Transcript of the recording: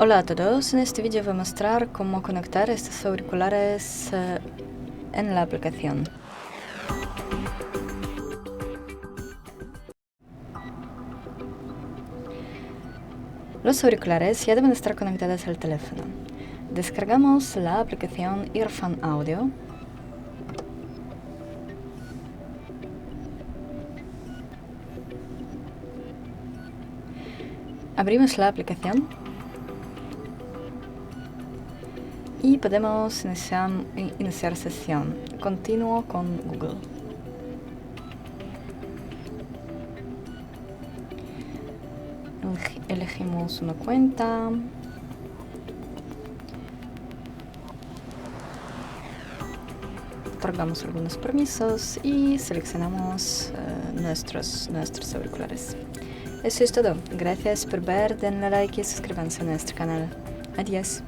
Hola a todos, en este vídeo voy a mostrar cómo conectar estos auriculares en la aplicación. Los auriculares ya deben estar conectados al teléfono. Descargamos la aplicación Earphone Audio. Abrimos la aplicación y podemos iniciar sesión. Continúo con Google. Elegimos una cuenta. Otorgamos algunos permisos y seleccionamos nuestros auriculares. Eso es todo. Gracias por ver, denle like y suscríbanse a nuestro canal. Adiós.